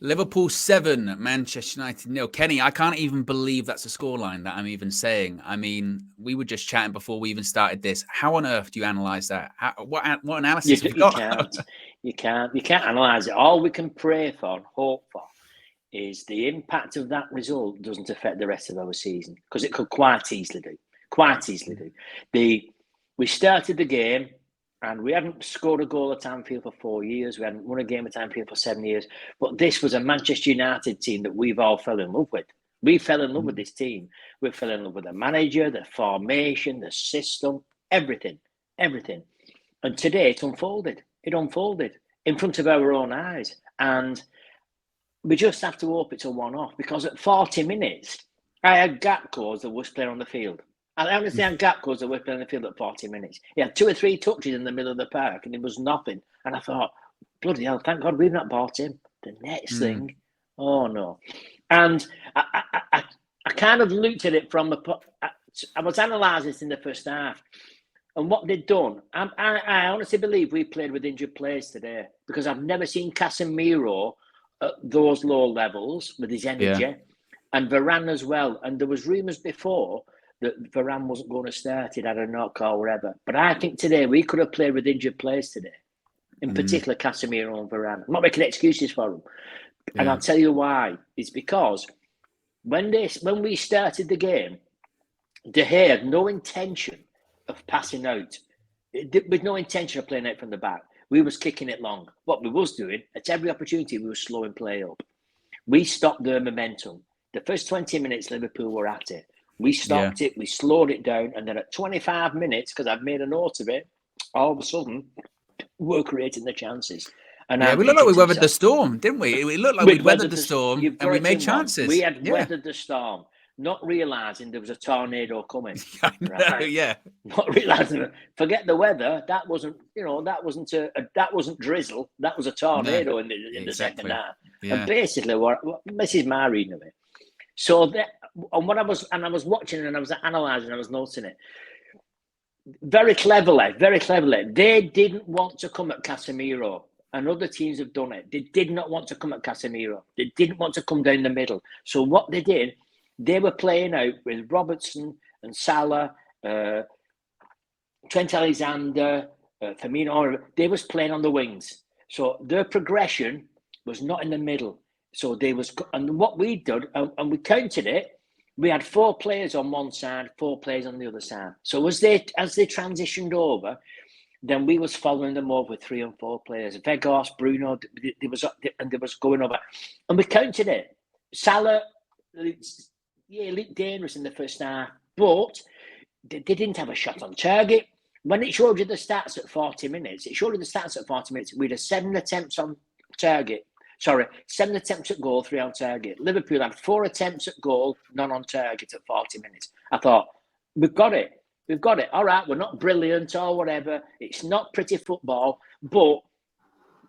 Liverpool 7, Manchester United 0. Kenny, I can't even believe that's a scoreline that I'm even saying. I mean, we were just chatting before we even started this. How on earth do you analyse that? What analysis have you got? You can't analyse it. All we can pray for and hope for is the impact of that result doesn't affect the rest of our season, because it could quite easily do. We started the game and we hadn't scored a goal at Anfield for 4 years. We hadn't won a game at Anfield for 7 years. But this was a Manchester United team that we've all fell in love with. We fell in love with this team. We fell in love with the manager, the formation, the system, everything. And today it unfolded. It unfolded in front of our own eyes. And we just have to hope it's a one-off, because at 40 minutes, I had Gakpo as the worst player on the field. I honestly had Gakpo as the worst player on the field at 40 minutes. He had 2 or 3 touches in the middle of the park and it was nothing. And I thought, bloody hell, thank God we've not bought him. The next thing, oh no. And I kind of looked at it from I was analysing this in the first half. And what they'd done, I honestly believe we played with injured players today, because I've never seen Casemiro at those low levels with his energy, and Varane as well. And there was rumours before that Varane wasn't going to start. He'd had a knock or whatever. But I think today we could have played with injured players today, in particular Casemiro and Varane. I'm not making excuses for them. Yeah. And I'll tell you why. It's because when we started the game, De Gea had no intention of passing out, with no intention of playing out from the back. We was kicking it long. What we was doing, at every opportunity, we were slowing play up. We stopped their momentum. The first 20 minutes, Liverpool were at it. We stopped it, we slowed it down, and then at 25 minutes, because I've made a note of it, all of a sudden, we're creating the chances. And we looked like we weathered the storm, didn't we? It looked like we'd weathered the storm, and we made chances. We had weathered the storm, not realising there was a tornado coming. Right? Not realising. Forget the weather. That wasn't, that wasn't drizzle. That was a tornado in the second half. Yeah. And basically, this is my reading of it. So I was watching and I was analysing, I was noting it. Very cleverly, they didn't want to come at Casemiro, and other teams have done it. They did not want to come at Casemiro. They didn't want to come down the middle. So what they did, they were playing out with Robertson and Salah, Trent Alexander, Firmino. They was playing on the wings. So their progression was not in the middle. So and what we did, and we counted it, we had 4 players on one side, 4 players on the other side. So as they transitioned over, then we was following them over with 3 and 4 players. Vegas, Bruno, they was going over. And we counted it. Salah, looked dangerous in the first half, but they didn't have a shot on target. When it showed you the stats at 40 minutes, we had 7 attempts on target. 7 attempts at goal, 3 on target. Liverpool had 4 attempts at goal, none on target at 40 minutes. I thought, we've got it. All right, we're not brilliant or whatever. It's not pretty football, but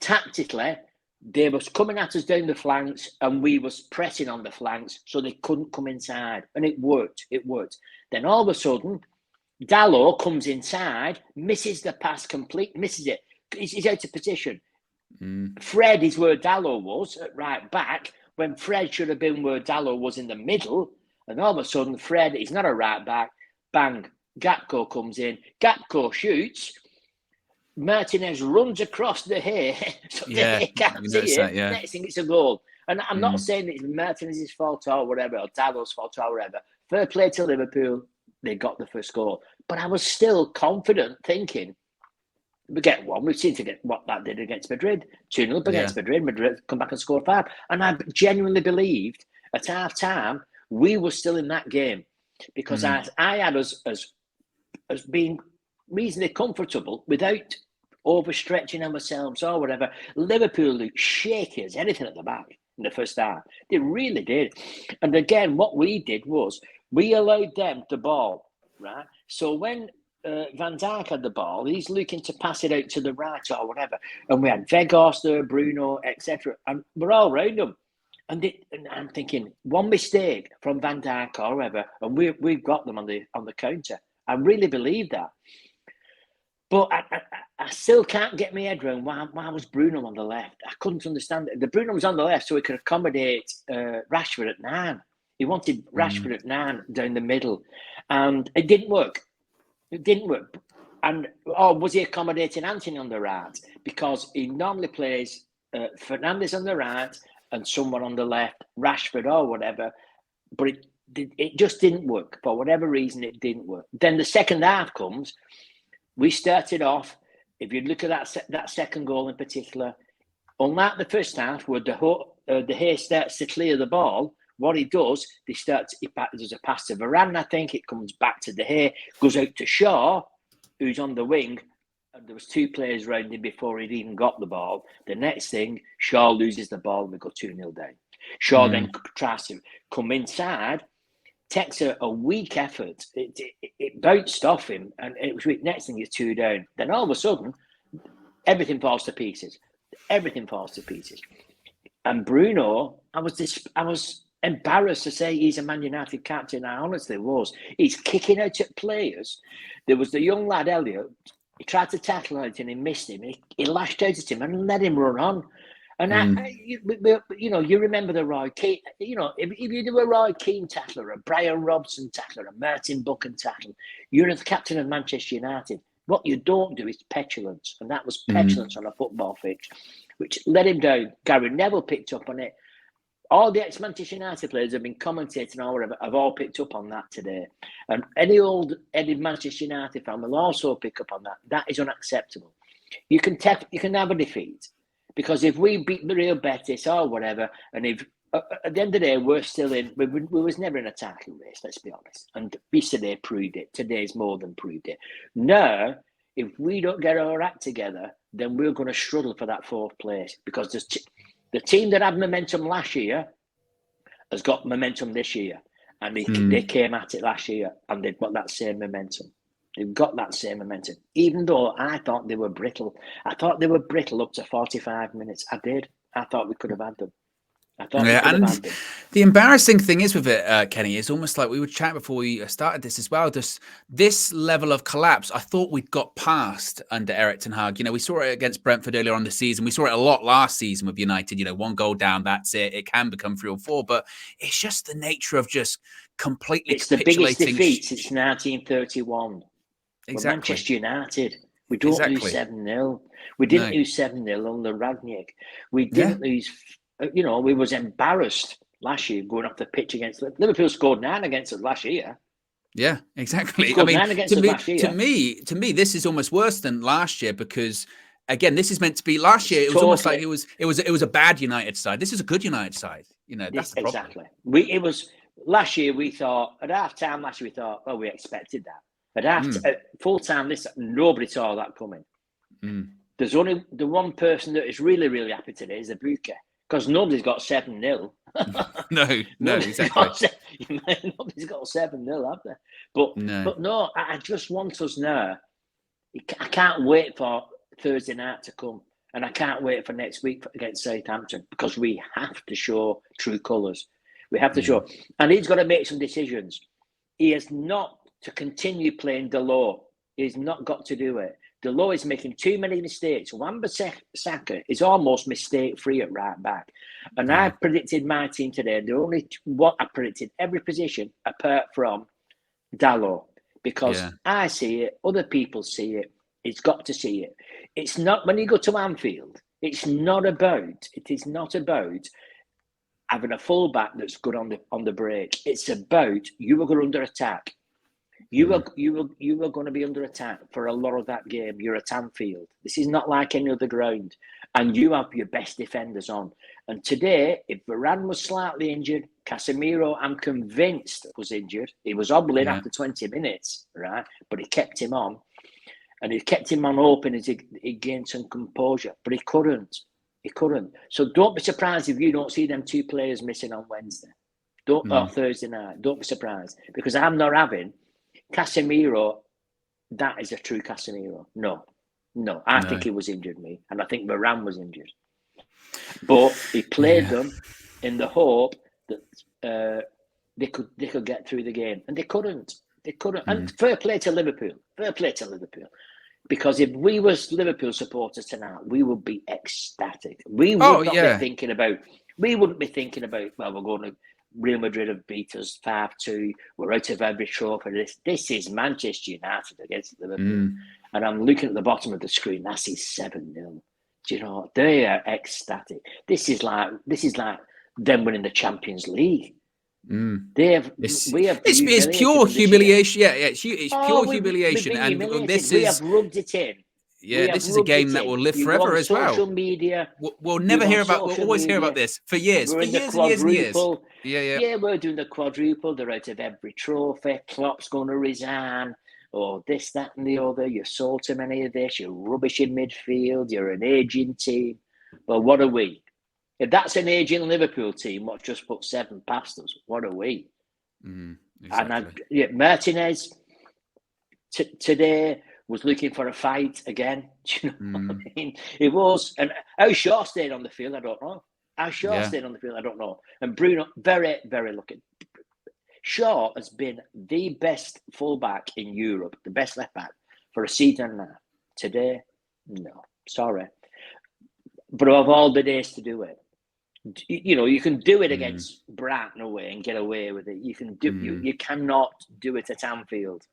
tactically, they was coming at us down the flanks and we was pressing on the flanks so they couldn't come inside. And it worked. Then all of a sudden, Dalot comes inside, misses the pass misses it. He's out of position. Fred is where Dalot was at right back, when Fred should have been where Dalot was in the middle. And all of a sudden, Fred is not a right back. Bang, Gakpo comes in. Gakpo shoots. Martinez runs across the hair, so they can't see it. Next thing, it's a goal. And I'm not saying it's Martinez's fault or whatever, or Dalot's fault or whatever. Fair play to Liverpool, they got the first goal. But I was still confident, thinking, we get one. We've seen to get what that did against Madrid. 2-0 up against Madrid. Madrid come back and score 5. And I genuinely believed at half time we were still in that game, because I had us as being reasonably comfortable without overstretching ourselves or whatever. Liverpool looked shaky as anything at the back in the first half. They really did. And again, what we did was we allowed them the ball, right? So when Van Dijk had the ball, he's looking to pass it out to the right or whatever. And we had Vegas there, Bruno, etc. And we're all around them. And I'm thinking, one mistake from Van Dijk or whatever, and we've got them on the counter. I really believe that. But I still can't get my head around why was Bruno on the left. I couldn't understand it. The Bruno was on the left so he could accommodate Rashford at 9. He wanted Rashford at 9 down the middle, and it didn't work. It didn't work. And was he accommodating Anthony on the right? Because he normally plays Fernandes on the right and someone on the left, Rashford or whatever. But it just didn't work. For whatever reason, it didn't work. Then the second half comes. We started off, if you look at that second goal in particular, unlike the first half where De Gea starts to clear the ball, what he does, there's a pass to Varane, I think, it comes back to De Gea, goes out to Shaw, who's on the wing, and there was 2 players round him before he'd even got the ball. The next thing, Shaw loses the ball and we go 2-0 down. Shaw then tries to come inside, takes a weak effort. It bounced off him, and it was weak. Next thing is 2 down. Then all of a sudden, everything falls to pieces. Everything falls to pieces. And Bruno, I was embarrassed to say he's a Man United captain. I honestly was. He's kicking out at players. There was the young lad Elliot. He tried to tackle out and he missed him. He lashed out at him and let him run on. And you remember the Roy Keane. If you do a Roy Keane tackler, a Brian Robson tackler, a Martin Buchan tackler, you're the captain of Manchester United. What you don't do is petulance, and that was petulance on a football pitch, which let him down. Gary Neville picked up on it. All the ex-Manchester United players have been commentating or whatever, have all picked up on that today. And any old-headed Manchester United fan will also pick up on that. That is unacceptable. You can have a defeat. Because if we beat the Real Betis or whatever, and if at the end of the day we're still in, we was never in a title race, let's be honest. And yesterday proved it. Today's more than proved it. Now, if we don't get our act together, then we're going to struggle for that 4th place. Because the team that had momentum last year has got momentum this year. And they came at it last year and they've got that same momentum. They've got that same momentum, even though I thought they were brittle. I thought they were brittle up to 45 minutes. I did. I thought we could have had them. The embarrassing thing is with it, Kenny, is almost like we were chatting before we started this as well. This level of collapse, I thought we'd got past under Erik ten Hag. We saw it against Brentford earlier on the season. We saw it a lot last season with United. 1 goal down, that's it. It can become 3 or 4, but it's just the nature of just completely It's the biggest defeat since 1931. Exactly. We're Manchester United. We don't lose 7-0. We didn't lose 7-0 under Rangnick. We didn't lose. We was embarrassed last year going off the pitch against Liverpool. Scored 9 against us last year. Yeah, exactly. I mean, to me, this is almost worse than last year because again, this is meant to be last year. It was almost like it was a bad United side. This is a good United side. That's the problem. Exactly. Last year. We thought at half time last year. We thought, we expected that. At full time, nobody saw that coming. There's only the one person that is really, really happy today is the Buka, because nobody's got 7-0. No, exactly. Nobody's got 7-0, have they? But no, I just want us now. I can't wait for Thursday night to come, and I can't wait for next week against Southampton, because we have to show true colours. We have to show, and he's got to make some decisions. He has not to continue playing Delors. He's not got to do it. Delors is making too many mistakes. Wan-Bissaka is almost mistake-free at right back. And I predicted my team today. I predicted every position apart from Dalot. Because I see it, other people see it. It's got to see it. It's not, when you go to Anfield, it is not about having a fullback that's good on the break. It's about you are going under attack. You are going to be under attack for a lot of that game. You're at Anfield. This is not like any other ground. And you have your best defenders on. And today, if Varane was slightly injured, Casemiro, I'm convinced, was injured. He was hobbling after 20 minutes, right? But he kept him on. And he kept him on open as he gained some composure. But he couldn't. So don't be surprised if you don't see them 2 players missing on Wednesday. Or Thursday night. Don't be surprised. Because I'm not having Casemiro, that is a true Casemiro. No. I think he was injured, and I think Varane was injured. But he played them in the hope that they could get through the game, and they couldn't. And fair play to Liverpool. Because if we were Liverpool supporters tonight, we would be ecstatic. We would not be thinking about. We wouldn't be thinking about. Well, we're going to Real Madrid have beat us 5-2. We're out of every trophy. This is Manchester United against Liverpool, and I'm looking at the bottom of the screen. That is 7-0. Do you know they are ecstatic? This is like them winning the Champions League. It's pure humiliation. Yeah, it's pure humiliation, and we have rubbed it in. Yeah, this is a game that will live forever as well. Social media. We'll never hear about. We'll always hear about this for years. For years and years and years. Yeah, we're doing the quadruple. They're out of every trophy. Klopp's going to resign. Or this, that, and the other. You're sold to many of this. You're rubbish in midfield. You're an aging team. Well, what are we? If that's an aging Liverpool team, what just put 7 past us? What are we? Exactly. And Martinez today was looking for a fight again. Do you know what I mean? It was. And how Shaw stayed on the field, I don't know. Stayed on the field, I don't know. And Bruno, very, very lucky. Shaw has been the best fullback in Europe, the best left back for a season and a half. Today, no. Sorry. But of all the days to do it, you can do it against Brighton away and get away with it. You can do. You cannot do it at Anfield.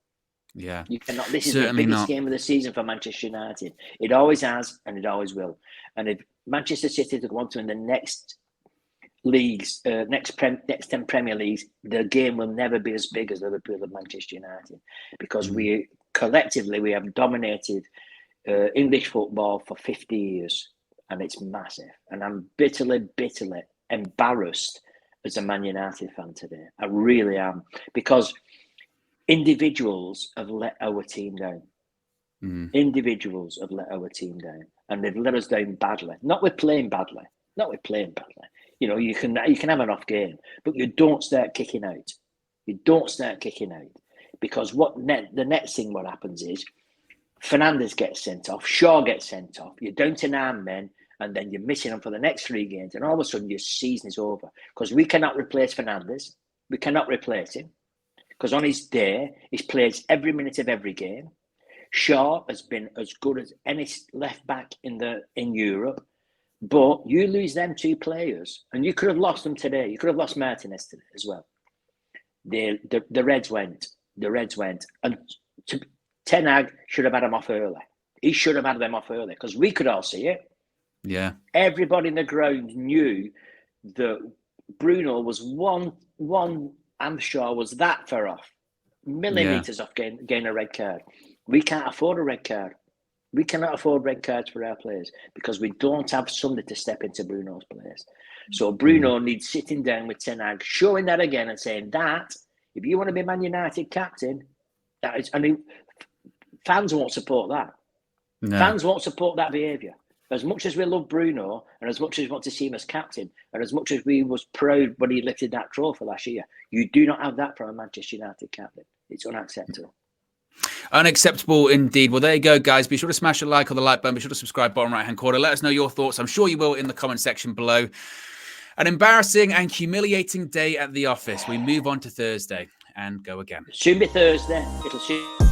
Yeah, you cannot. This is the biggest game of the season for Manchester United. It always has, and it always will. And if Manchester City want to win the next leagues, next 10 Premier Leagues, the game will never be as big as Liverpool and Manchester United, because we collectively have dominated English football for 50 years. And it's massive. And I'm bitterly, bitterly embarrassed as a Man United fan today. I really am. Because individuals have let our team down. Individuals have let our team down. And they've let us down badly. Not with playing badly. You can have an off game. But you don't start kicking out. Because the next thing what happens is Fernandes gets sent off. Shaw gets sent off. You're down to 9 men. And then you're missing him for the next 3 games. And all of a sudden, your season is over. Because we cannot replace Fernandes. We cannot replace him. Because on his day, he's played every minute of every game. Shaw has been as good as any left back in Europe. But you lose them 2 players. And you could have lost them today. You could have lost Martinez today as well. The Reds went. And Ten Hag should have had them off early. He should have had them off early. Because we could all see it. Yeah. Everybody in the ground knew that Bruno was one and Shaw was that far off. Millimetres off getting a red card. We can't afford a red card. We cannot afford red cards for our players because we don't have somebody to step into Bruno's place. So Bruno needs sitting down with Ten Hag, showing that again and saying that if you want to be Man United captain, that is, fans won't support that. No. Fans won't support that behaviour. As much as we love Bruno and as much as we want to see him as captain and as much as we was proud when he lifted that trophy last year, you do not have that from a Manchester United captain. It's unacceptable. Unacceptable indeed. Well, there you go, guys. Be sure to smash a like on the like button. Be sure to subscribe, bottom right-hand corner. Let us know your thoughts. I'm sure you will in the comment section below. An embarrassing and humiliating day at the office. We move on to Thursday and go again. Soon be Thursday. It'll soon...